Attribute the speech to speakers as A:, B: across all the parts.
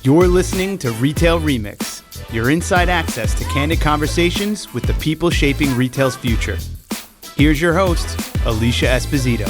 A: You're listening to Retail Remix, your inside access to candid conversations with the people shaping retail's future. Here's your host, Alicia Esposito.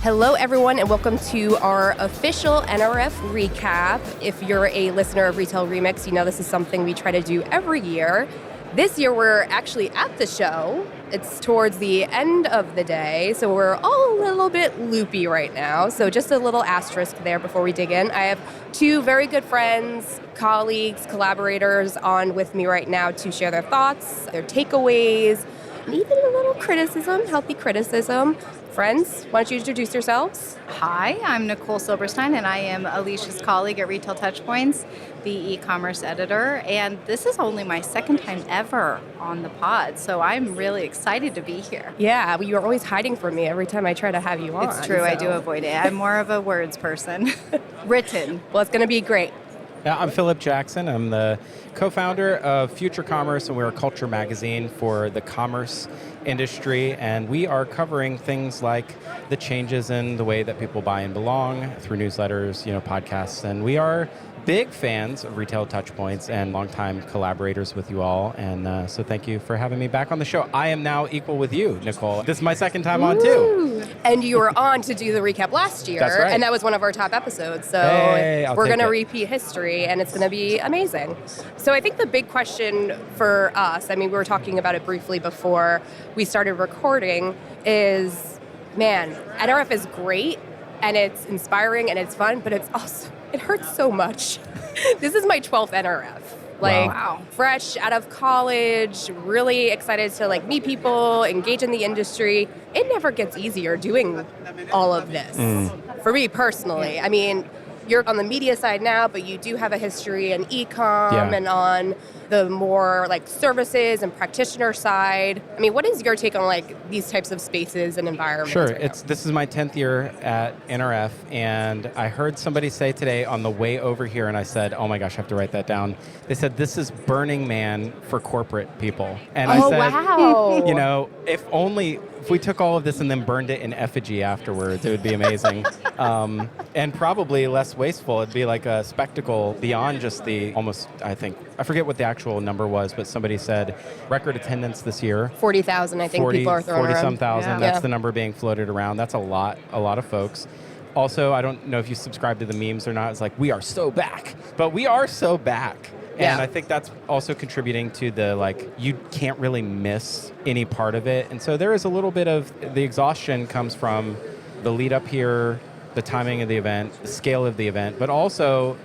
B: Hello, everyone, and welcome to our official NRF recap. If you're a listener of Retail Remix, you know this is something we try to do every year. This year, we're actually at the show. It's towards the end of the day, so we're all a little bit loopy right now. So just a little asterisk there before we dig in. I have two very good friends, colleagues, collaborators on with me right now to share their thoughts, their takeaways, and even a little criticism, healthy criticism. Friends, why don't you introduce yourselves?
C: Hi, I'm Nicole Silberstein, and I am Alicia's colleague at Retail TouchPoints, the Ecommerce Editor, and this is only my second time ever on the pod, so I'm really excited to be here.
B: Yeah, well, you're always hiding from me every time I try to have you on.
C: It's true, so. I do avoid it. I'm more of a words person. Written.
B: Well, it's going to be great.
D: Yeah, I'm Phillip Jackson. I'm the co-founder of Future Commerce, and we're a culture magazine for the commerce industry, and we are covering things like the changes in the way that people buy and belong through newsletters, podcasts, and we are big fans of Retail TouchPoints and longtime collaborators with you all, and so thank you for having me back on the show. I am now equal with you, Nicole. This is my second time on, too.
B: And you were on to do the recap last year,
D: That's right.
B: And that was one of our top episodes, so we're going to repeat history, and it's going to be amazing. So I think the big question for us, we were talking about it briefly before we started recording, is, man, NRF is great, and it's inspiring, and it's fun, but it's also, it hurts so much. This is my 12th NRF.
D: Wow.
B: Fresh out of college, really excited to meet people, engage in the industry. It never gets easier doing all of this. For me personally. You're on the media side now, but you do have a history in e-com and on the more services and practitioner side. What is your take on these types of spaces and environments?
D: Sure,
B: right
D: this is my 10th year at NRF, and I heard somebody say today on the way over here, and I said, oh my gosh, I have to write that down. They said, this is Burning Man for corporate people. And I said,
B: wow.
D: If we took all of this and then burned it in effigy afterwards, it would be amazing. And probably less wasteful. It'd be like a spectacle beyond just the I forget what the actual number was, but somebody said record attendance this year.
B: 40,000, I think people are throwing around.
D: 40-some thousand,
B: Yeah.
D: That's the number being floated around. That's a lot of folks. Also, I don't know if you subscribe to the memes or not. It's like, we are so back. But we are so back. And I think that's also contributing to the, you can't really miss any part of it. And so there is a little bit of the exhaustion comes from the lead up here, the timing of the event, the scale of the event, but also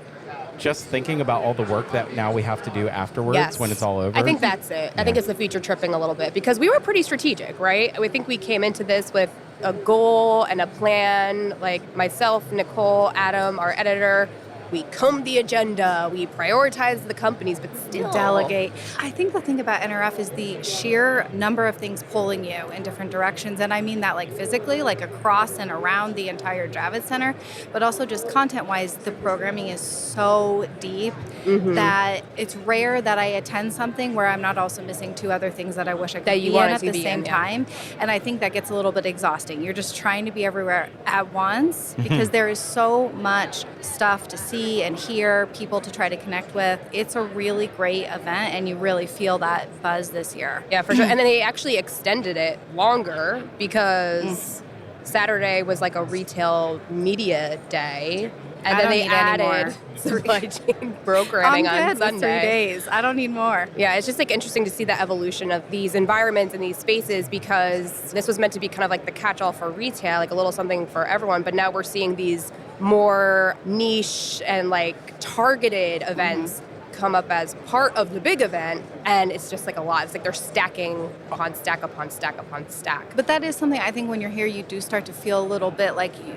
D: just thinking about all the work that now we have to do afterwards when it's all over.
B: I think that's it. I think it's the future tripping a little bit because we were pretty strategic, right? I think we came into this with a goal and a plan, myself, Nicole, Adam, our editor. We combed the agenda, we prioritized the companies, but still
C: delegate. I think the thing about NRF is the sheer number of things pulling you in different directions. And I mean that physically, across and around the entire Javits Center, but also just content-wise, the programming is so deep that it's rare that I attend something where I'm not also missing two other things that I wish I could be in at the same time. And I think that gets a little bit exhausting. You're just trying to be everywhere at once because there is so much stuff to see and hear, people to try to connect with. It's a really great event, and you really feel that buzz this year.
B: Yeah, for sure. And then they actually extended it longer because Saturday was a retail media day. And then they added supply chain programming on Sunday.
C: 3 days. I don't need more.
B: Yeah, it's just interesting to see the evolution of these environments and these spaces because this was meant to be kind of the catch-all for retail, a little something for everyone. But now we're seeing these more niche and targeted events come up as part of the big event, and it's just a lot. It's they're stacking upon stack upon stack upon stack.
C: But that is something I think when you're here, you do start to feel a little bit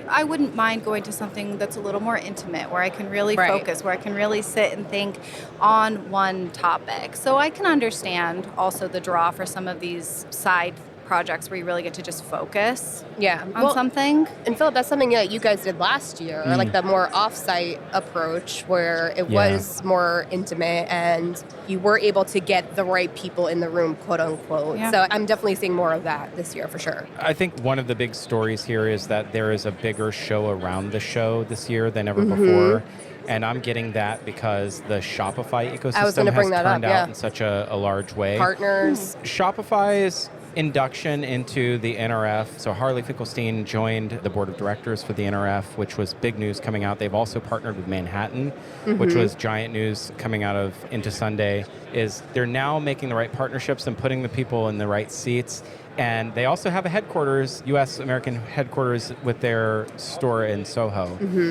C: I wouldn't mind going to something that's a little more intimate, where I can really focus, where I can really sit and think on one topic. So I can understand also the draw for some of these side projects where you really get to just focus on something.
B: And Phillip, that's something that you guys did last year, the more off-site approach where it was more intimate and you were able to get the right people in the room, quote unquote. Yeah. So I'm definitely seeing more of that this year for sure.
D: I think one of the big stories here is that there is a bigger show around the show this year than ever before. And I'm getting that because the Shopify ecosystem
B: I was gonna bring
D: has
B: that
D: turned
B: up,
D: out
B: yeah.
D: in such a large way.
B: Partners.
D: Shopify's induction into the NRF. So Harley Finkelstein joined the board of directors for the NRF, which was big news coming out. They've also partnered with Manhattan, which was giant news coming out of Into Sunday, is they're now making the right partnerships and putting the people in the right seats. And they also have a headquarters, U.S. American headquarters with their store in Soho,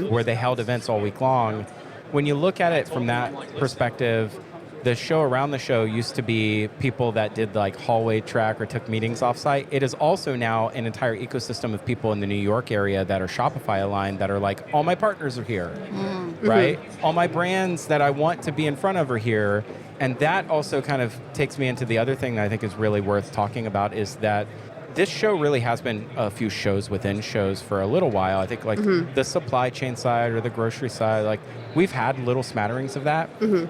D: where they held events all week long. When you look at it from that perspective, the show around the show used to be people that did like hallway track or took meetings offsite. It is also now an entire ecosystem of people in the New York area that are Shopify aligned that are like, all my partners are here, right? All my brands that I want to be in front of are here. And that also kind of takes me into the other thing that I think is really worth talking about is that this show really has been a few shows within shows for a little while. I think like the supply chain side or the grocery side, like we've had little smatterings of that,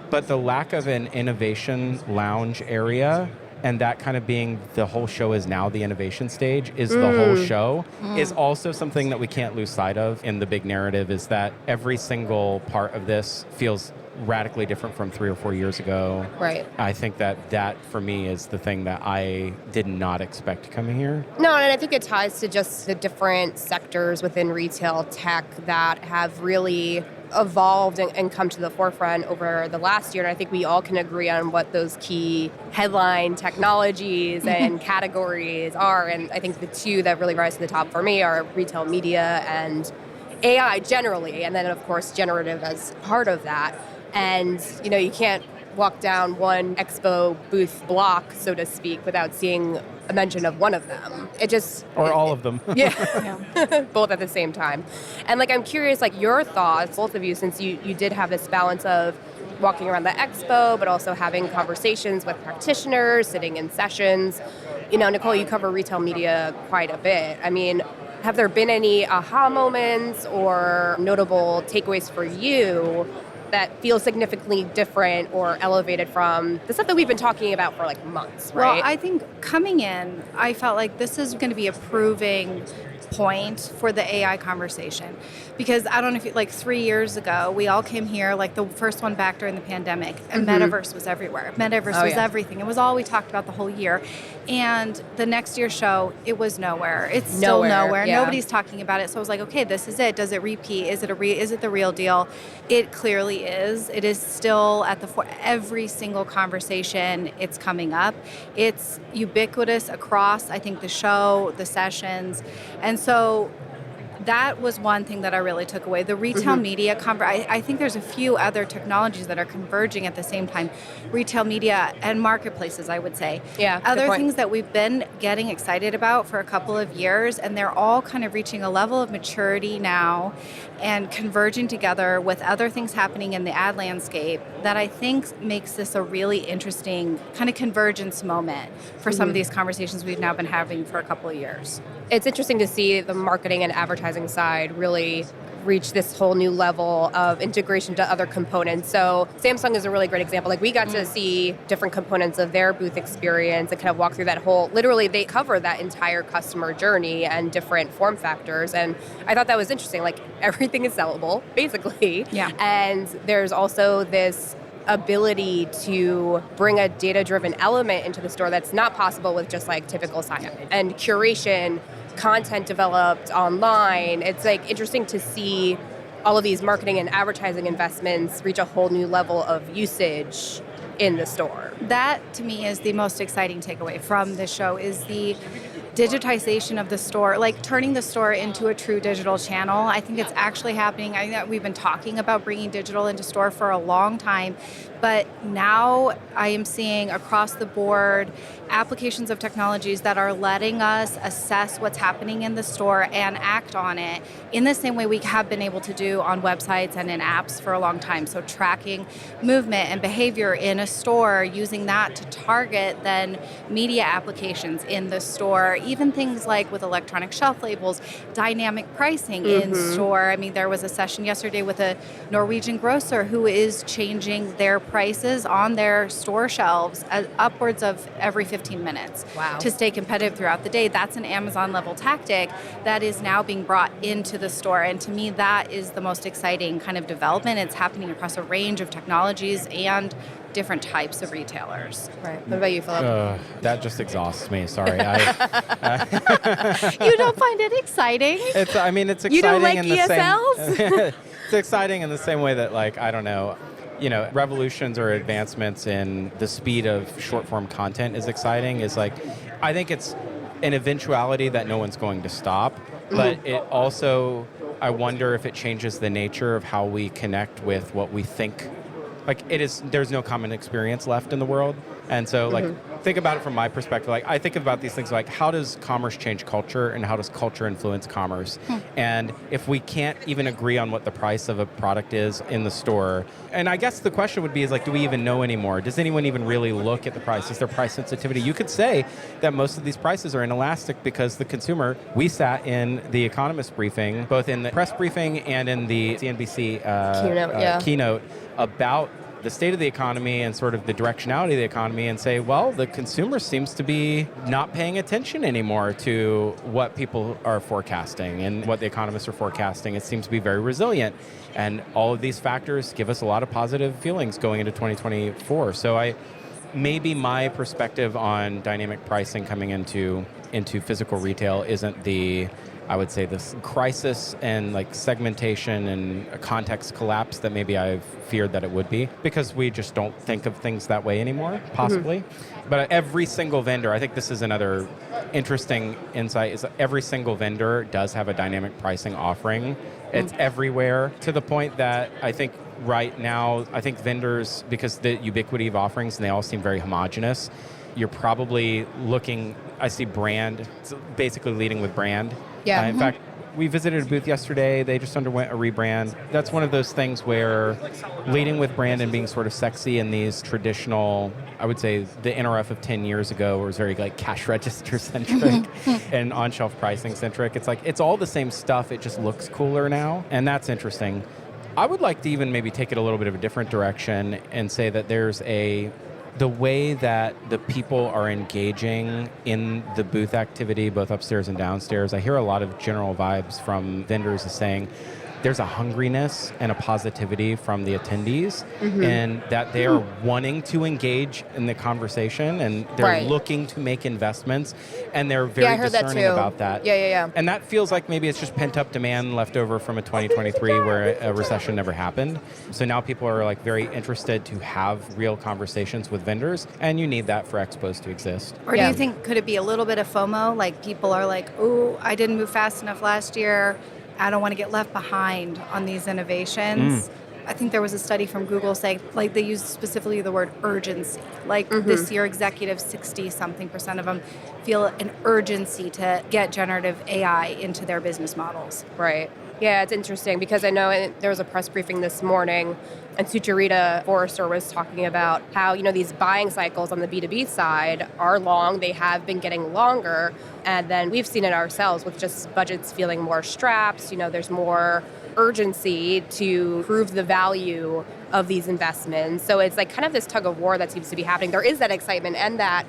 D: but the lack of an innovation lounge area and that kind of being the whole show is now the innovation stage is the whole show is also something that we can't lose sight of in the big narrative is that every single part of this feels radically different from 3 or 4 years ago.
B: Right.
D: I think that for me is the thing that I did not expect coming here.
B: No, and I think it ties to just the different sectors within retail tech that have really evolved and come to the forefront over the last year. And I think we all can agree on what those key headline technologies and categories are. And I think the two that really rise to the top for me are retail media and AI generally, and then of course generative as part of that. And, you know, you can't walk down one expo booth block, so to speak, without seeing a mention of one of them.
D: Or all of them.
B: Yeah, both at the same time. And like, I'm curious, like your thoughts, both of you, since you did have this balance of walking around the expo, but also having conversations with practitioners, sitting in sessions. You know, Nicole, you cover retail media quite a bit. I mean, have there been any aha moments or notable takeaways for you that feel significantly different or elevated from the stuff that we've been talking about for like months, right?
C: Well, I think coming in, I felt like this is going to be a proving point for the AI conversation. Because I don't know if like 3 years ago, we all came here, like the first one back during the pandemic, and metaverse was everywhere. Metaverse was everything. It was all we talked about the whole year. And the next year's show, it was nowhere. It's still nowhere.
B: Yeah.
C: Nobody's talking about it. So I was like, okay, this is it. Does it repeat? Is it the real deal? It clearly is. It is still at the every single conversation. It's coming up. It's ubiquitous across, I think, the show, the sessions. And so that was one thing that I really took away. The retail media, I think there's a few other technologies that are converging at the same time. Retail media and marketplaces, I would say.
B: Yeah,
C: other things that we've been getting excited about for a couple of years, and they're all kind of reaching a level of maturity now and converging together with other things happening in the ad landscape that I think makes this a really interesting kind of convergence moment for some of these conversations we've now been having for a couple of years.
B: It's interesting to see the marketing and advertising side really reach this whole new level of integration to other components. So Samsung is a really great example. Like we got to see different components of their booth experience and kind of walk through that whole, literally they cover that entire customer journey and different form factors. And I thought that was interesting. Like everything is sellable, basically.
C: Yeah.
B: And there's also this ability to bring a data-driven element into the store that's not possible with just like typical signage and curation, content developed online. It's like interesting to see all of these marketing and advertising investments reach a whole new level of usage in the store.
C: That to me is the most exciting takeaway from this show is the digitization of the store, like turning the store into a true digital channel. I think it's actually happening. I think that we've been talking about bringing digital into store for a long time, but now I am seeing across the board applications of technologies that are letting us assess what's happening in the store and act on it in the same way we have been able to do on websites and in apps for a long time. So tracking movement and behavior in a store, using that to target then media applications in the store, even things like with electronic shelf labels, dynamic pricing in store. I mean, there was a session yesterday with a Norwegian grocer who is changing their prices on their store shelves upwards of every 15 minutes to stay competitive throughout the day. That's an Amazon level tactic that is now being brought into the store. And to me, that is the most exciting kind of development. It's happening across a range of technologies and different types of retailers.
B: Right. What about you, Phillip?
D: That just exhausts me. Sorry.
C: You don't find it exciting?
D: It's exciting.
B: You don't like
D: in the
B: ESLs?
D: same. It's exciting in the same way that, like, I don't know, revolutions or advancements in the speed of short form content is exciting. Is like, I think it's an eventuality that no one's going to stop, but it also, I wonder if it changes the nature of how we connect with what we think. Like, there's no common experience left in the world. And so, like, think about it from my perspective. Like, I think about these things like, how does commerce change culture and how does culture influence commerce? And if we can't even agree on what the price of a product is in the store, and I guess the question would be is like, do we even know anymore? Does anyone even really look at the price? Is there price sensitivity? You could say that most of these prices are inelastic because the consumer, we sat in the Economist briefing, both in the press briefing and in the CNBC keynote about the state of the economy and sort of the directionality of the economy and say, well, the consumer seems to be not paying attention anymore to what people are forecasting and what the economists are forecasting. It seems to be very resilient. And all of these factors give us a lot of positive feelings going into 2024. So maybe my perspective on dynamic pricing coming into physical retail isn't I would say this crisis and like segmentation and a context collapse that maybe I've feared that it would be, because we just don't think of things that way anymore, possibly. But every single vendor, I think this is another interesting insight, is that every single vendor does have a dynamic pricing offering. It's everywhere, to the point that I think right now, I think vendors, because the ubiquity of offerings and they all seem very homogenous, you're probably looking, I see brand, basically leading with brand.
B: Yeah.
D: In fact, we visited a booth yesterday. They just underwent a rebrand. That's one of those things where leading with brand and being sort of sexy in these traditional, I would say the NRF of 10 years ago was very like cash register centric and on-shelf pricing centric. It's like, it's all the same stuff. It just looks cooler now. And that's interesting. I would like to even maybe take it a little bit of a different direction and say that there's the way that the people are engaging in the booth activity, both upstairs and downstairs, I hear a lot of general vibes from vendors as saying there's a hungriness and a positivity from the attendees, and that they are wanting to engage in the conversation, and they're looking to make investments, and they're very discerning about that.
B: Yeah.
D: And that feels like maybe it's just pent-up demand left over from a 2023 where a recession never happened. So now people are like very interested to have real conversations with vendors, and you need that for expos to exist.
C: Or do you think, could it be a little bit of FOMO? Like people are like, ooh, I didn't move fast enough last year. I don't want to get left behind on these innovations. I think there was a study from Google saying, like, they used specifically the word urgency. Like this year, executives, 60-something% of them feel an urgency to get generative AI into their business models.
B: Right. Yeah, it's interesting because I know there was a press briefing this morning and Sucharita Forrester was talking about how, these buying cycles on the B2B side are long. They have been getting longer. And then we've seen it ourselves with just budgets feeling more strapped. There's more urgency to prove the value of these investments. So it's like kind of this tug of war that seems to be happening. There is that excitement and that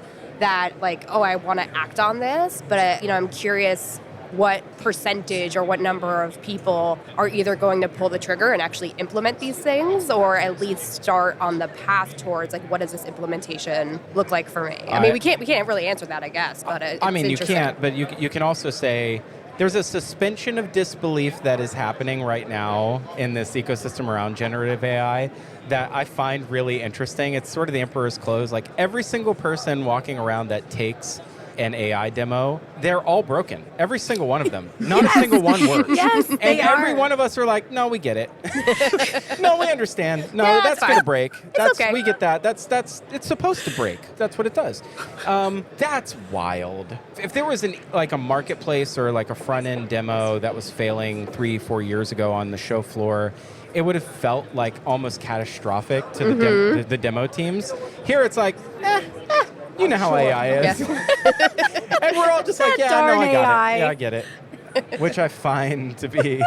B: like, oh, I want to act on this. But, I'm curious what percentage or what number of people are either going to pull the trigger and actually implement these things, or at least start on the path towards like, what does this implementation look like for me? I mean, we can't really answer that, I guess. But
D: you can't. But you can also say there's a suspension of disbelief that is happening right now in this ecosystem around generative AI that I find really interesting. It's sort of the emperor's clothes. Like every single person walking around that takes an AI demo, they're all broken. Every single one of them. Not a single one works.
B: Yes,
D: and every one of us are like, no, we get it. No, we understand. No, that's going to break.
B: It's okay.
D: We get that. It's supposed to break. That's what it does. That's wild. If there was a marketplace or like a front-end demo that was failing 3-4 years ago on the show floor, it would have felt like almost catastrophic to the demo teams. Here it's like, you know how AI is.
B: Yes.
D: And we're all just like, yeah, no,
C: darn
D: I got
C: AI.
D: it. Yeah, I get it. Which I find to be...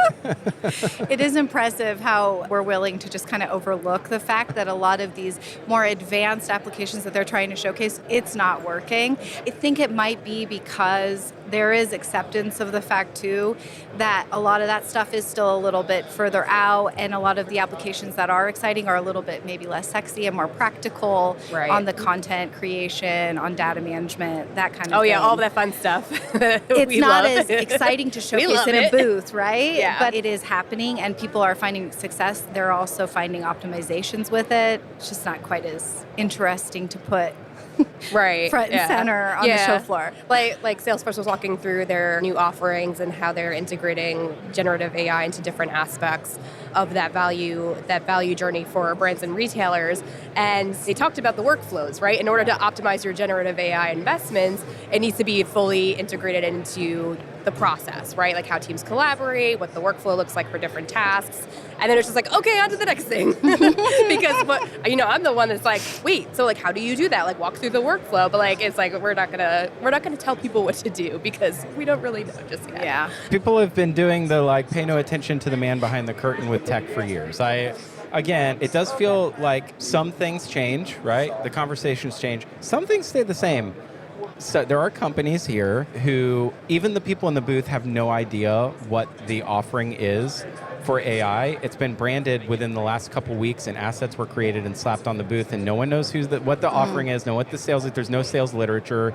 C: It is impressive how we're willing to just kind of overlook the fact that a lot of these more advanced applications that they're trying to showcase, it's not working. I think it might be because there is acceptance of the fact, too, that a lot of that stuff is still a little bit further out, and a lot of the applications that are exciting are a little bit maybe less sexy and more practical on the content creation, on data management, that kind of thing.
B: Oh, yeah, all that fun stuff.
C: It's not as exciting to showcase in a booth, right?
B: Yeah.
C: But it is happening, and people are finding success. They're also finding optimizations with it. It's just not quite as interesting to put front and center on the show floor.
B: Like Salesforce was walking through their new offerings and how they're integrating generative AI into different aspects of that value journey for brands and retailers. And they talked about the workflows, right? In order to optimize your generative AI investments, it needs to be fully integrated into the process, right? Like how teams collaborate, what the workflow looks like for different tasks. And then it's just like, okay, on to the next thing. Because I'm the one that's like, wait, so like how do you do that? Like walk through the workflow, but like it's like we're not gonna tell people what to do because we don't really know just yet.
C: Yeah.
D: People have been doing the like pay no attention to the man behind the curtain with tech for years. Again, it does feel like some things change, right? The conversations change. Some things stay the same. So there are companies here who, even the people in the booth have no idea what the offering is for AI. It's been branded within the last couple weeks, and assets were created and slapped on the booth, and no one knows what the offering is, know what the sales is. There's no sales literature.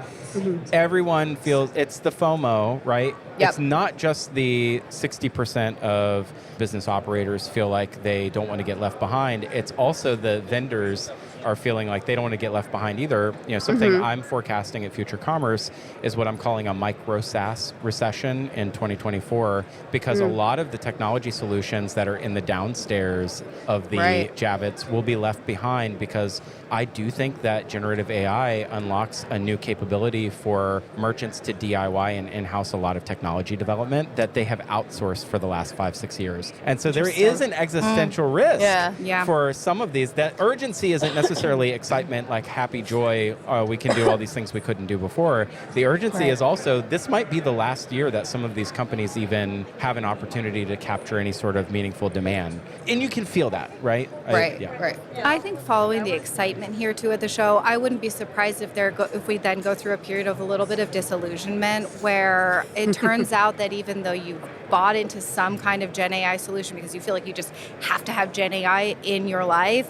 D: Everyone feels it's the FOMO, right?
B: Yep.
D: It's not just the 60% of business operators feel like they don't want to get left behind. It's also the vendors are feeling like they don't want to get left behind either. Something I'm forecasting at Future Commerce is what I'm calling a micro SaaS recession in 2024, because a lot of the technology solutions that are in the downstairs of the Javits will be left behind, because I do think that generative AI unlocks a new capability for merchants to DIY and in-house a lot of technology development that they have outsourced for the last 5-6 years. And so there is an existential risk for some of these. That urgency isn't necessarily excitement, like happy joy, we can do all these things we couldn't do before. The urgency is also, this might be the last year that some of these companies even have an opportunity to capture any sort of meaningful demand. And you can feel that, right?
B: Right.
C: I think following the excitement here too at the show, I wouldn't be surprised if we then go through a period of a little bit of disillusionment, where it turns out that even though you bought into some kind of Gen AI solution because you feel like you just have to have Gen AI in your life,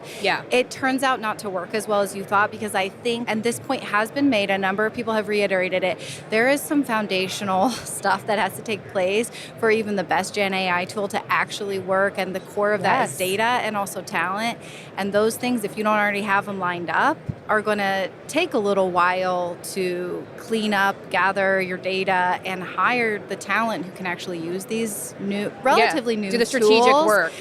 C: it turns out not to work as well as you thought, because I think, and this point has been made, a number of people have reiterated it, there is some foundational stuff that has to take place for even the best Gen AI tool to actually work, and the core of that is data and also talent. And those things, if you don't already have them lined up, are going to take a little while to clean up, gather your data, and hire the talent who can actually use these relatively new
B: do the strategic
C: tools.
B: work.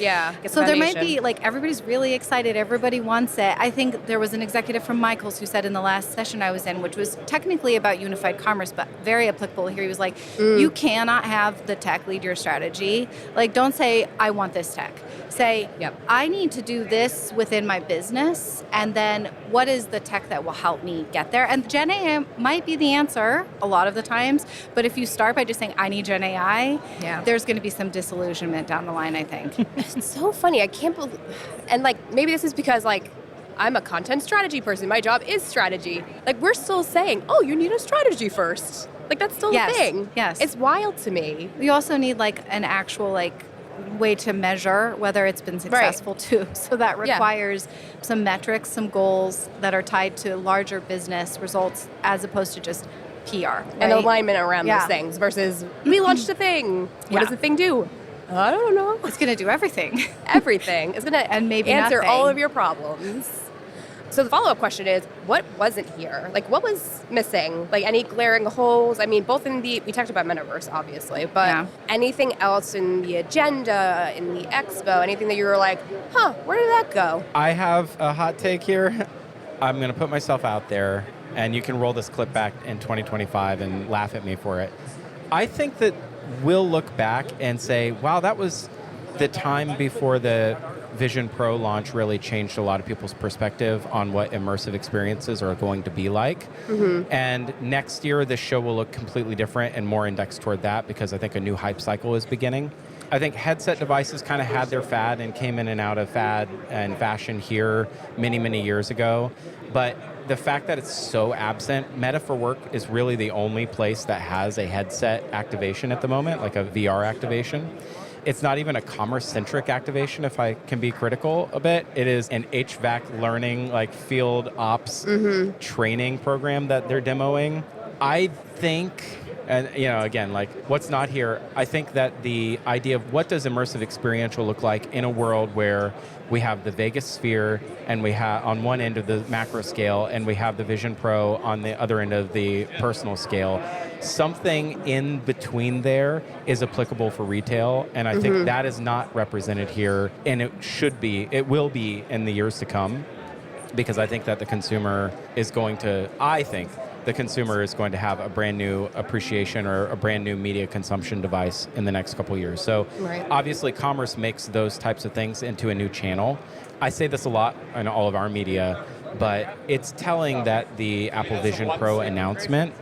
C: So there might be, like, everybody's really excited, everybody wants it. I think there was an executive from Michaels who said in the last session I was in, which was technically about unified commerce, but very applicable here. He was like, you cannot have the tech lead your strategy. Like, don't say, I want this tech. Say, I need to do this within my business, and then what is the tech that will help me get there? And Gen AI might be the answer a lot of the times, but if you start by just saying, I need Gen AI, there's going to be some disillusionment down the line, I think.
B: It's so funny. I can't believe, and like, maybe this is because like, I'm a content strategy person. My job is strategy. Like, we're still saying, oh, you need a strategy first. Like, that's still a thing.
C: Yes.
B: It's wild to me.
C: You also need like an actual way to measure whether it's been successful too. So that requires some metrics, some goals that are tied to larger business results as opposed to just PR. Right?
B: And alignment around those things versus, we launched a thing. What does the thing do? I don't know.
C: It's going to do everything.
B: Everything. It's going to
C: and maybe
B: answer
C: nothing.
B: all of your problems. So the follow-up question is, what wasn't here? Like, what was missing? Like, any glaring holes? I mean, both in we talked about metaverse, obviously, but anything else in the agenda, in the expo, anything that you were like, where did that go?
D: I have a hot take here. I'm going to put myself out there, and you can roll this clip back in 2025 and laugh at me for it. I think that we'll look back and say, wow, that was the time before the Vision Pro launch really changed a lot of people's perspective on what immersive experiences are going to be like. And next year, this show will look completely different and more indexed toward that because I think a new hype cycle is beginning. I think headset devices kind of had their fad and came in and out of fad and fashion here many, many years ago. But the fact that it's so absent, Meta for Work is really the only place that has a headset activation at the moment, like a VR activation. It's not even a commerce-centric activation, if I can be critical a bit. It is an HVAC learning, like field ops training program that they're demoing. I think, and again, like what's not here, I think that the idea of what does immersive experiential look like in a world where we have the Vegas sphere and we have on one end of the macro scale and we have the Vision Pro on the other end of the personal scale. Something in between there is applicable for retail, and I think that is not represented here, and it will be in the years to come, because I think that the consumer is going to have a brand new appreciation or a brand new media consumption device in the next couple years. So obviously commerce makes those types of things into a new channel. I say this a lot in all of our media, but it's telling that the Apple Vision Pro announcement,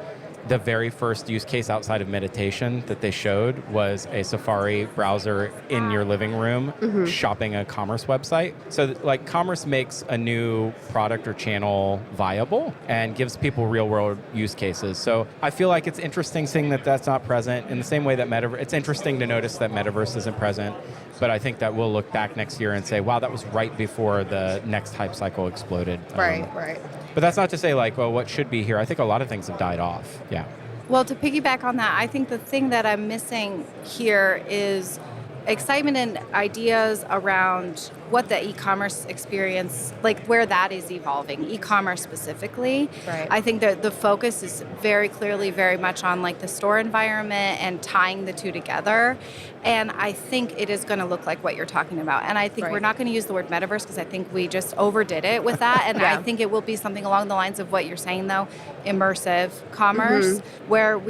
D: the very first use case outside of meditation that they showed was a Safari browser in your living room shopping a commerce website. So like commerce makes a new product or channel viable and gives people real world use cases. So I feel like it's interesting seeing that that's not present in the same way that it's interesting to notice that metaverse isn't present. But I think that we'll look back next year and say, wow, that was right before the next hype cycle exploded.
B: Right.
D: But that's not to say like, well, what should be here? I think a lot of things have died off. Yeah.
C: Well, to piggyback on that, I think the thing that I'm missing here is excitement and ideas around what the e-commerce experience, like where that is evolving, e-commerce specifically.
B: Right.
C: I think that the focus is very clearly very much on like the store environment and tying the two together. And I think it is going to look like what you're talking about. And I think we're not going to use the word metaverse because I think we just overdid it with that. And I think it will be something along the lines of what you're saying though, immersive commerce, where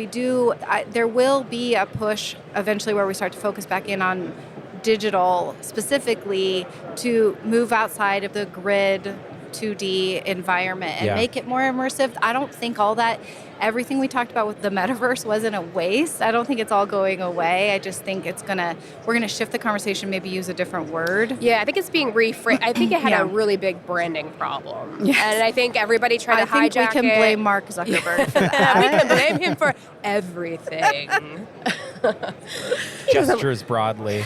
C: there will be a push eventually where we start to focus back in on digital specifically to move outside of the grid 2D environment and make it more immersive. I don't think everything we talked about with the metaverse wasn't a waste. I don't think it's all going away. I just think we're gonna shift the conversation, maybe use a different word.
B: Yeah, I think it's being reframed. I think it had a really big branding problem.
C: Yes.
B: And I think everybody tried to hijack it.
C: I think we can blame Mark Zuckerberg for that.
B: We can blame him for everything.
D: Gestures broadly.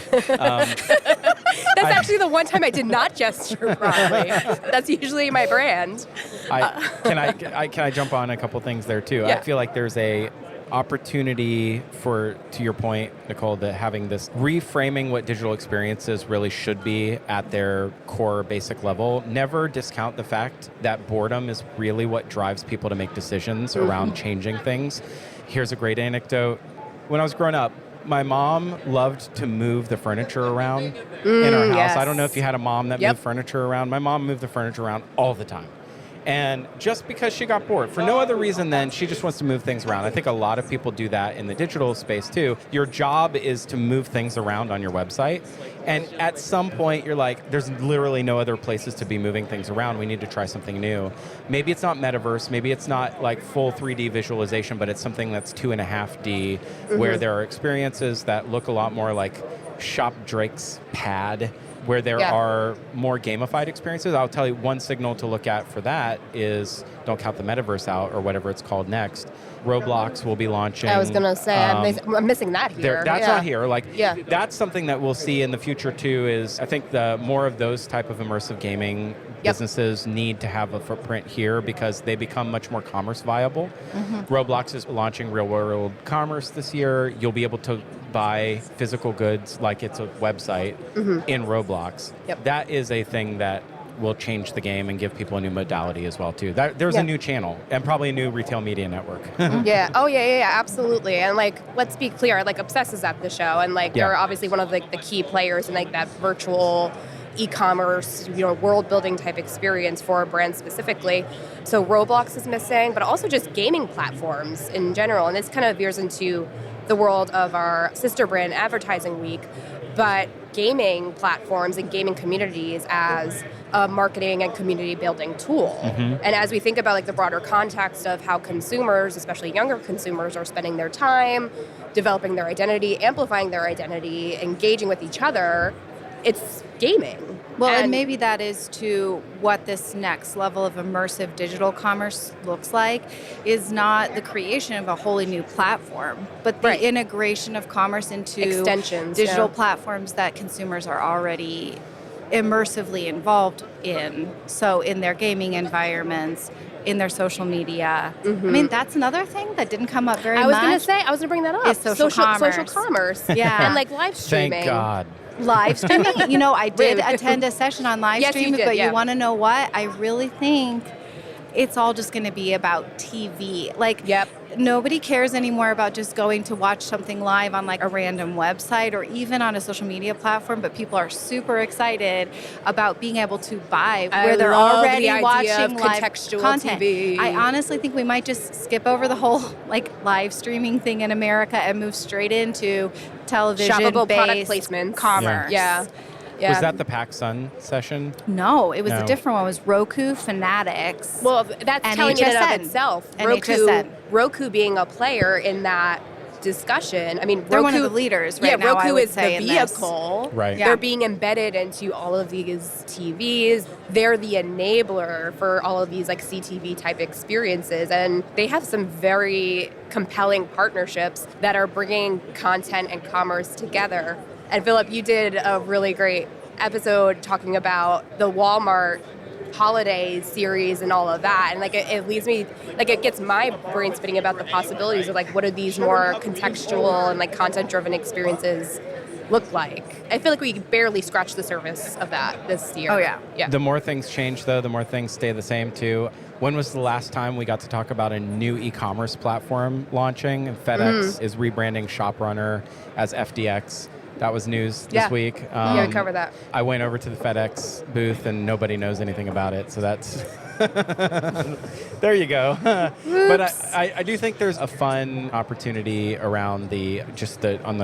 B: That's actually the one time I did not gesture broadly. That's usually my brand.
D: Can I jump on a couple things there too?
B: Yeah.
D: I feel like there's a opportunity to your point, Nicole, that having this reframing what digital experiences really should be at their core basic level. Never discount the fact that boredom is really what drives people to make decisions around changing things. Here's a great anecdote. When I was growing up, my mom loved to move the furniture around in our house.
B: Yes.
D: I don't know if you had a mom that moved furniture around. My mom moved the furniture around all the time. And just because she got bored, for no other reason than she just wants to move things around. I think a lot of people do that in the digital space too. Your job is to move things around on your website. And at some point, you're like, there's literally no other places to be moving things around. We need to try something new. Maybe it's not metaverse. Maybe it's not like full 3D visualization, but it's something that's 2.5D, where there are experiences that look a lot more like Shop Drake's pad, where there are more gamified experiences. I'll tell you one signal to look at for that is, don't count the metaverse out or whatever it's called next. Roblox will be launching.
B: I was going to say, I'm missing that here.
D: That's not here. That's something that we'll see in the future too, is I think the more of those type of immersive gaming businesses need to have a footprint here because they become much more commerce viable. Roblox is launching real world commerce this year. You'll be able to buy physical goods like it's a website in Roblox. That is a thing that will change the game and give people a new modality as well too. There's a new channel and probably a new retail media network.
B: Absolutely. And let's be clear, Obsess is at the show, and they're obviously one of the key players in that virtual e-commerce, world building type experience for a brand specifically. So Roblox is missing, but also just gaming platforms in general. And this kind of veers into the world of our sister brand Advertising Week, but gaming platforms and gaming communities as a marketing and community building tool. And as we think about like the broader context of how consumers, especially younger consumers, are spending their time, developing their identity, amplifying their identity, engaging with each other, it's gaming.
C: Well, and maybe that is to what this next level of immersive digital commerce looks like, is not the creation of a wholly new platform, but the integration of commerce into
B: extensions,
C: digital platforms that consumers are already immersively involved in. So in their gaming environments, in their social media. I mean, that's another thing that didn't come up very much.
B: I was going to bring that up.
C: Is social
B: commerce.
C: Yeah.
B: And like live streaming.
D: Thank God.
C: Live streaming. I did attend a session on live streaming,
B: you did,
C: but you want to know what? I really think it's all just going to be about TV. Like, nobody cares anymore about just going to watch something live on like a random website or even on a social media platform, but people are super excited about being able to buy where they're already watching live
B: contextual
C: content.
B: TV.
C: I honestly think we might just skip over the whole like live streaming thing in America and move straight into television-based
B: shoppable product placements.
C: commerce.
B: Yeah.
D: Was that the PacSun session?
C: No, it was a different one. It was Roku, Fanatics.
B: Well, that's telling in and of itself. Roku being a player in that discussion. I mean,
C: they're one of the leaders right now.
B: Roku
C: I would
B: is
C: say,
B: the vehicle.
D: Right.
B: They're being embedded into all of these TVs. They're the enabler for all of these like CTV type experiences, and they have some very compelling partnerships that are bringing content and commerce together. And Phillip, you did a really great episode talking about the Walmart holiday series and all of that, and like it leaves me like it gets my brain spinning about the possibilities of like what are these more contextual and like content driven experiences look like. I feel like we barely scratched the surface of that this year.
C: Oh yeah.
D: The more things change though, the more things stay the same too. When was the last time we got to talk about a new e-commerce platform launching? FedEx is rebranding ShopRunner as FDX. That was news this week.
B: We cover that.
D: I went over to the FedEx booth and nobody knows anything about it. So that's, there you go. But I do think there's a fun opportunity around on the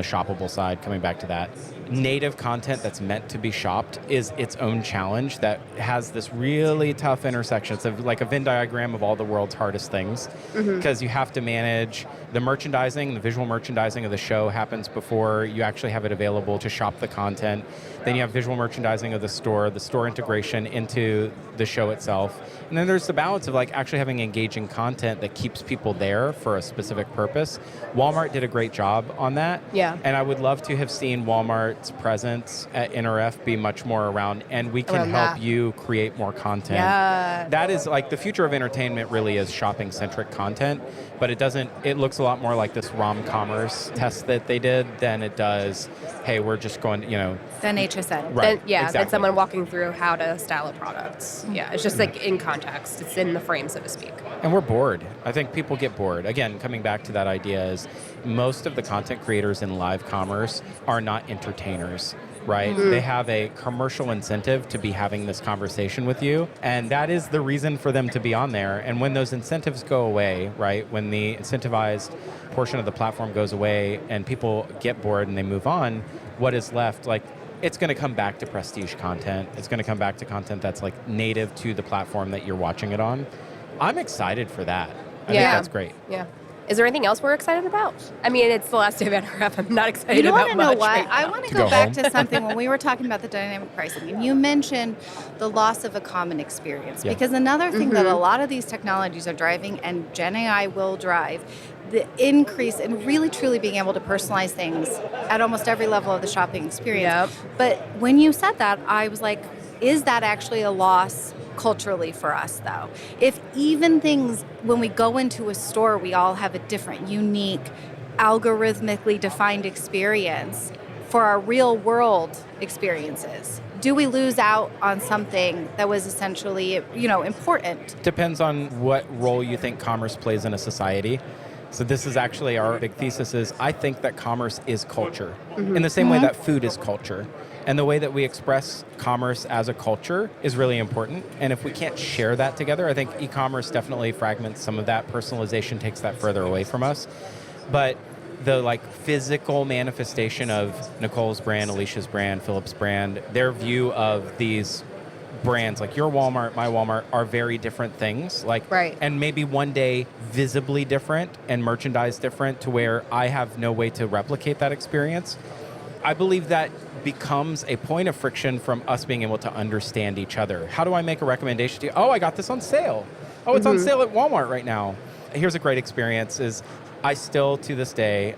D: shoppable side, coming back to that. Native content that's meant to be shopped is its own challenge that has this really tough intersection. It's like a Venn diagram of all the world's hardest things, because you have to manage the merchandising, the visual merchandising of the show happens before you actually have it available to shop the content. Then you have visual merchandising of the store integration into the show itself. And then there's the balance of like actually having engaging content that keeps people there for a specific purpose. Walmart did a great job on that.
B: Yeah.
D: And I would love to have seen Walmart's presence at NRF be much more around, and we can help you create more content.
B: Yeah.
D: That is like the future of entertainment really is shopping-centric content, but it looks a lot more like this ROM-commerce test that they did than it does, hey, we're just going,
C: Than HSN.
D: Right.
B: Than someone walking through how to style a product. Yeah, it's just like in context. It's in the frame, so to speak.
D: And we're bored. I think people get bored. Again, coming back to that idea is most of the content creators in live commerce are not entertainers, right? They have a commercial incentive to be having this conversation with you, and that is the reason for them to be on there. And when those incentives go away, right, when the incentivized portion of the platform goes away and people get bored and they move on, what is left? Like, it's going to come back to prestige content. It's going to come back to content that's like native to the platform that you're watching it on. I'm excited for that. I think that's great.
B: Yeah. Is there anything else we're excited about? I mean, it's the last day of NRF. I'm not excited about much.
C: You want to know what?
B: Right now.
C: I want to go back to something when we were talking about the dynamic pricing, and you mentioned the loss of a common experience.
D: Yeah.
C: Because another thing that a lot of these technologies are driving, and Gen AI will drive, the increase in really truly being able to personalize things at almost every level of the shopping experience. But when you said that, I was like, is that actually a loss culturally for us, though? If even things, when we go into a store, we all have a different, unique, algorithmically defined experience for our real world experiences, do we lose out on something that was essentially, important?
D: Depends on what role you think commerce plays in a society. So this is actually our big thesis is I think that commerce is culture in the same way that food is culture. And the way that we express commerce as a culture is really important. And if we can't share that together, I think e-commerce definitely fragments some of that. Personalization takes that further away from us. But the like physical manifestation of Nicole's brand, Alicia's brand, Phillip's brand, their view of these brands, like your Walmart, my Walmart, are very different things. Like,
B: right.
D: And maybe one day visibly different and merchandise different to where I have no way to replicate that experience. I believe that becomes a point of friction from us being able to understand each other. How do I make a recommendation to you? Oh, I got this on sale. Oh, it's on sale at Walmart right now. Here's a great experience is I still, to this day,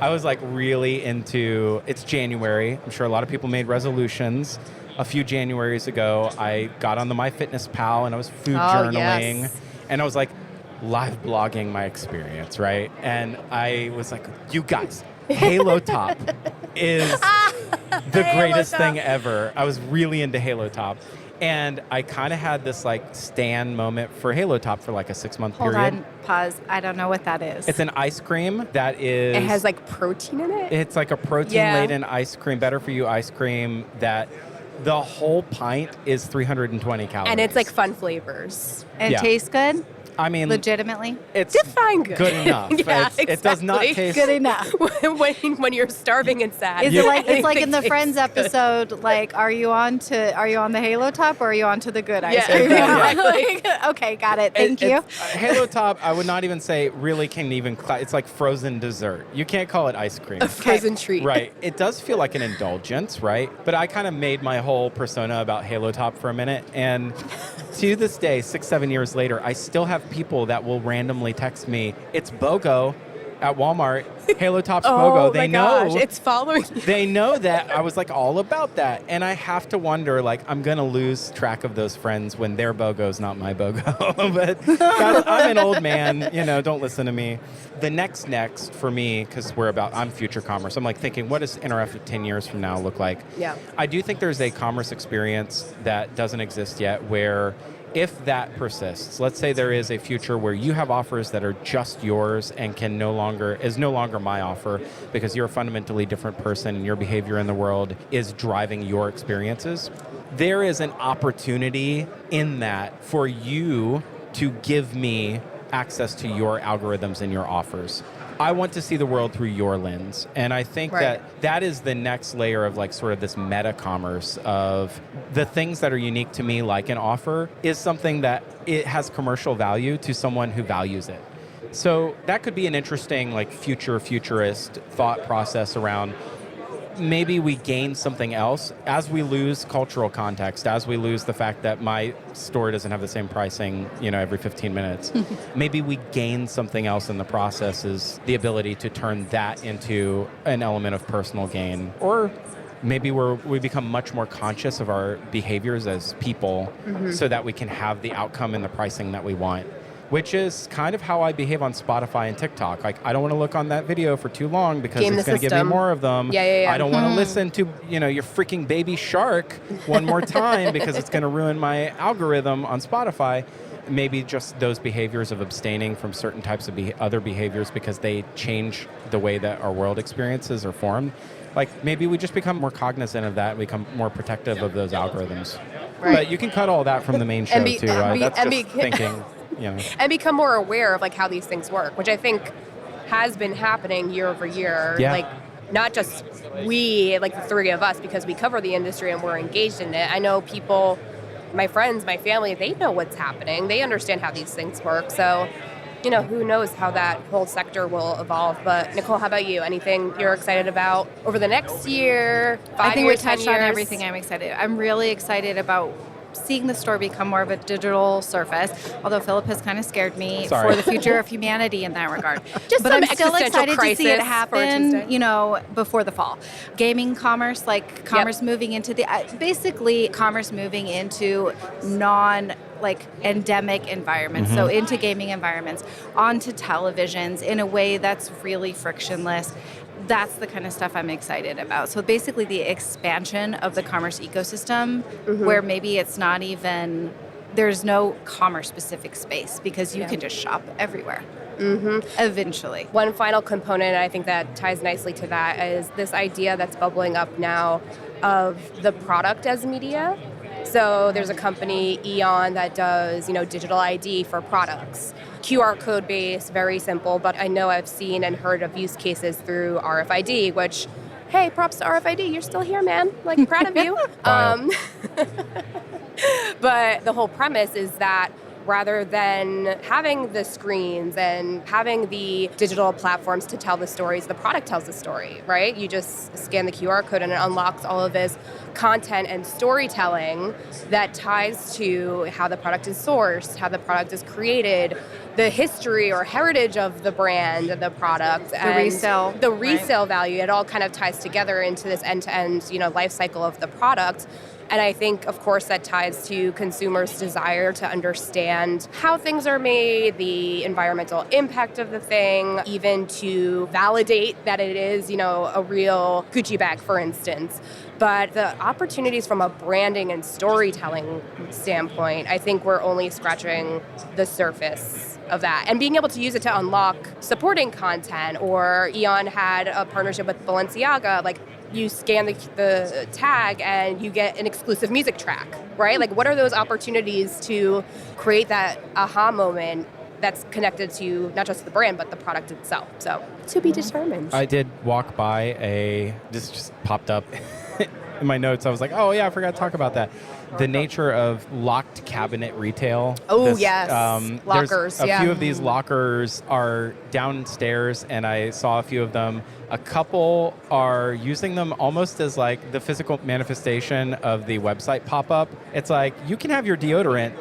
D: I was like really into, it's January. I'm sure a lot of people made resolutions. A few Januaries ago, I got on the MyFitnessPal and I was food journaling.
B: Yes.
D: And I was like live blogging my experience, right? And I was like, you guys, Halo Top is the greatest thing ever. I was really into Halo Top. And I kind of had this like stan moment for Halo Top for like a 6-month period.
C: Hold on, pause. I don't know what that is.
D: It's an ice cream that is...
B: It has like protein in it?
D: It's like a protein-laden ice cream, better for you ice cream that the whole pint is 320 calories.
B: And it's like fun flavors.
C: And tastes good?
D: I mean,
C: legitimately,
D: it's
B: define good
D: enough.
B: Yeah,
D: exactly. It does not taste
C: good enough.
B: when you're starving and sad.
C: Is it like it's like in the Friends episode? Like, are you on the Halo Top or are you on to the good ice cream?
B: Exactly.
C: Okay, got it. Thank you.
D: Halo Top, I would not even say really can even. It's like frozen dessert. You can't call it ice cream.
B: A frozen treat.
D: Right. It does feel like an indulgence, right? But I kind of made my whole persona about Halo Top for a minute, and to this day, 6-7 years later, I still have people that will randomly text me, it's BOGO at Walmart, Halo Top's BOGO. They know.
B: Gosh, it's following you.
D: They know that I was like all about that. And I have to wonder, like, I'm going to lose track of those friends when their BOGO's not my BOGO. But guys, I'm an old man, don't listen to me. The next for me, because I'm future commerce. I'm like thinking, what does NRF 10 years from now look like?
B: Yeah.
D: I do think there's a commerce experience that doesn't exist yet where if that persists, let's say there is a future where you have offers that are just yours and is no longer my offer because you're a fundamentally different person and your behavior in the world is driving your experiences. There is an opportunity in that for you to give me access to your algorithms and your offers. I want to see the world through your lens. And I think that is the next layer of like sort of this meta commerce of the things that are unique to me, like an offer, is something that it has commercial value to someone who values it. So that could be an interesting like futurist thought process around maybe we gain something else as we lose cultural context, as we lose the fact that my store doesn't have the same pricing, every 15 minutes. Maybe we gain something else in the process, is the ability to turn that into an element of personal gain. Or maybe we become much more conscious of our behaviors as people so that we can have the outcome and the pricing that we want. Which is kind of how I behave on Spotify and TikTok. Like, I don't want to look on that video for too long because it's going to give me more of them.
B: Yeah.
D: I don't want to listen to, your freaking baby shark one more time because it's going to ruin my algorithm on Spotify. Maybe just those behaviors of abstaining from certain types of other behaviors because they change the way that our world experiences are formed. Like, maybe we just become more cognizant of that, become more protective of those algorithms. Right. But you can cut all that from the main show, too. That's just thinking.
B: And become more aware of like how these things work, which I think has been happening year over year.
D: Yeah.
B: Like, not just we, like the three of us, because we cover the industry and we're engaged in it. I know people, my friends, my family, they know what's happening. They understand how these things work. So, who knows how that whole sector will evolve. But Nicole, how about you? Anything you're excited about over the next year, 5 years,
C: I think we touched
B: 10
C: on
B: years?
C: everything I'm excited. I'm really excited about seeing the store become more of a digital surface, although Phillip has kind of scared me for the future of humanity in that regard. But I'm still excited to see it happen, before the fall. Gaming commerce, like commerce moving into basically commerce moving into endemic environments, so into gaming environments, onto televisions in a way that's really frictionless. That's the kind of stuff I'm excited about. So basically the expansion of the commerce ecosystem where maybe it's not even, there's no commerce specific space because you can just shop everywhere. Eventually.
B: One final component, I think that ties nicely to that, is this idea that's bubbling up now of the product as media. So there's a company, Eon, that does, digital ID for products. QR code based, very simple, but I know I've seen and heard of use cases through RFID, which, hey, props to RFID, you're still here, man. Like, proud of you. But the whole premise is that rather than having the screens and having the digital platforms to tell the stories, the product tells the story, right? You just scan the QR code and it unlocks all of this content and storytelling that ties to how the product is sourced, how the product is created, the history or heritage of the brand and the product,
C: the resale
B: value. It all kind of ties together into this end-to-end, life cycle of the product. And I think, of course, that ties to consumers' desire to understand how things are made, the environmental impact of the thing, even to validate that it is, a real Gucci bag, for instance. But the opportunities from a branding and storytelling standpoint, I think we're only scratching the surface of that. And being able to use it to unlock supporting content, or Eon had a partnership with Balenciaga, like, you scan the tag and you get an exclusive music track, right? Like, what are those opportunities to create that aha moment that's connected to not just the brand, but the product itself? So, to be determined.
D: I did walk by this just popped up in my notes. I was like, oh yeah, I forgot to talk about that. The nature of locked cabinet retail.
B: Oh, yes. Lockers,
D: a few of these lockers are downstairs, and I saw a few of them. A couple are using them almost as like the physical manifestation of the website pop-up. It's like, you can have your deodorant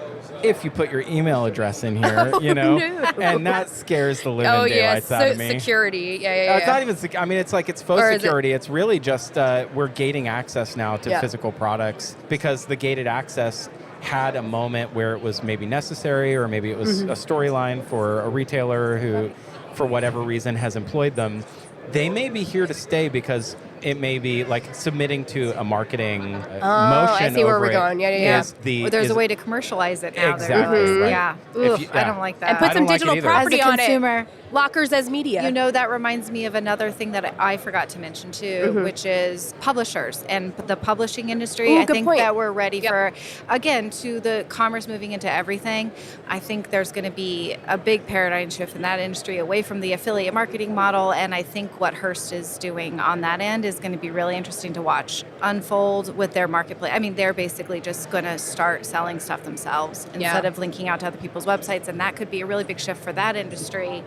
D: if you put your email address in here,
B: No.
D: And that scares the living daylights out of me.
B: Security, yeah.
D: It's not even, it's like it's faux security. It's really just, we're gating access now to physical products, because the gated access had a moment where it was maybe necessary, or maybe it was a storyline for a retailer who, for whatever reason, has employed them. They may be here to stay because it may be like submitting to a marketing motion.
B: I see where we're going. Yeah.
C: There's a way to commercialize it now.
D: Exactly. Right.
C: Yeah. I don't like that.
B: And put some digital property on it. Lockers as media.
C: That reminds me of another thing that I forgot to mention too, which is publishers and the publishing industry. I think that we're ready for, again, to the commerce moving into everything. I think there's going to be a big paradigm shift in that industry away from the affiliate marketing model, and I think what Hearst is doing on that end is going to be really interesting to watch unfold with their marketplace. I mean, they're basically just going to start selling stuff themselves instead of linking out to other people's websites, and that could be a really big shift for that industry,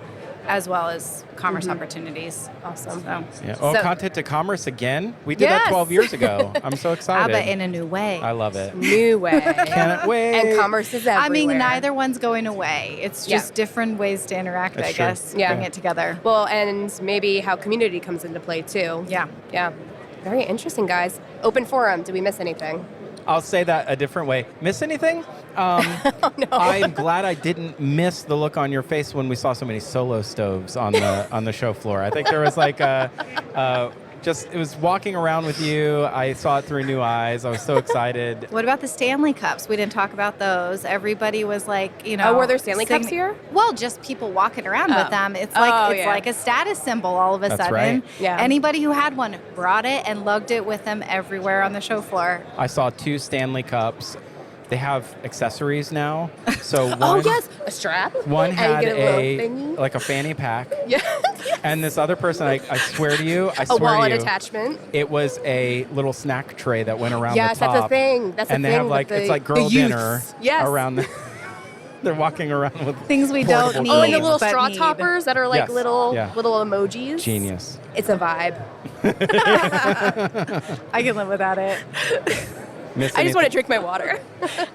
C: as well as commerce opportunities.
B: Awesome.
D: Content to commerce again? We did that 12 years ago. I'm so excited.
C: But in a new way.
D: I love it.
B: New way.
D: Can't wait.
B: And commerce is everywhere.
C: I mean, neither one's going away. It's just different ways to interact,
D: That's
C: I
D: true.
C: guess, bring it together.
B: Well, and maybe how community comes into play, too. Yeah. Very interesting, guys. Open forum. Did we miss anything?
D: I'll say that a different way. Miss anything?
B: No.
D: I'm glad I didn't miss the look on your face when we saw so many solo stoves on the show floor. I think there was like it was walking around with you. I saw it through new eyes. I was so excited.
C: What about the Stanley Cups? We didn't talk about those. Everybody was like,
B: were there Stanley Cups here?
C: Well, just people walking around with them. It's like a status symbol all of a sudden.
D: Right.
B: Yeah.
C: Anybody who had one brought it and lugged it with them everywhere on the show floor.
D: I saw 2 Stanley Cups. They have accessories now. So
B: a strap.
D: One had
B: a
D: fanny pack.
B: Yeah.
D: And this other person, I swear to you,
B: a wallet attachment.
D: It was a little snack tray that went around the top.
B: Yes, that's a thing.
D: And they have it's like girl dinner around they're walking around with
C: things we don't need.
B: Oh, and the little straw toppers that are like little emojis.
D: Genius.
B: It's a vibe.
C: I can live without it.
B: I just want to drink my water.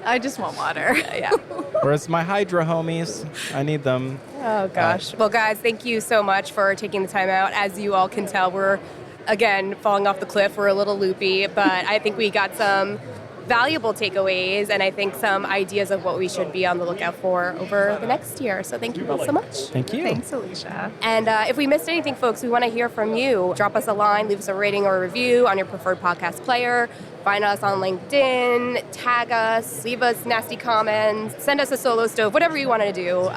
C: I just want water.
B: Yeah.
D: Where's my Hydra homies? I need them.
B: Oh, gosh. Well, guys, thank you so much for taking the time out. As you all can tell, we're, again, falling off the cliff. We're a little loopy, but I think we got some valuable takeaways and I think some ideas of what we should be on the lookout for over the next year. So thank you both so much.
D: Thank you.
C: Thanks, Alicia.
B: And if we missed anything, folks, we want to hear from you. Drop us a line, leave us a rating or a review on your preferred podcast player. Find us on LinkedIn, tag us, leave us nasty comments, send us a solo stove, whatever you want to do.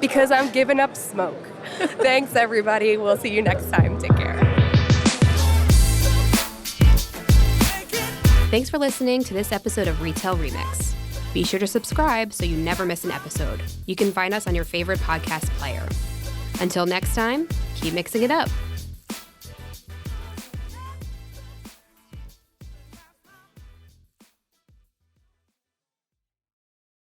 B: Because I'm giving up smoke. Thanks, everybody. We'll see you next time. Take care. Thanks for listening to this episode of Retail Remix. Be sure to subscribe so you never miss an episode. You can find us on your favorite podcast player. Until next time, keep mixing it up.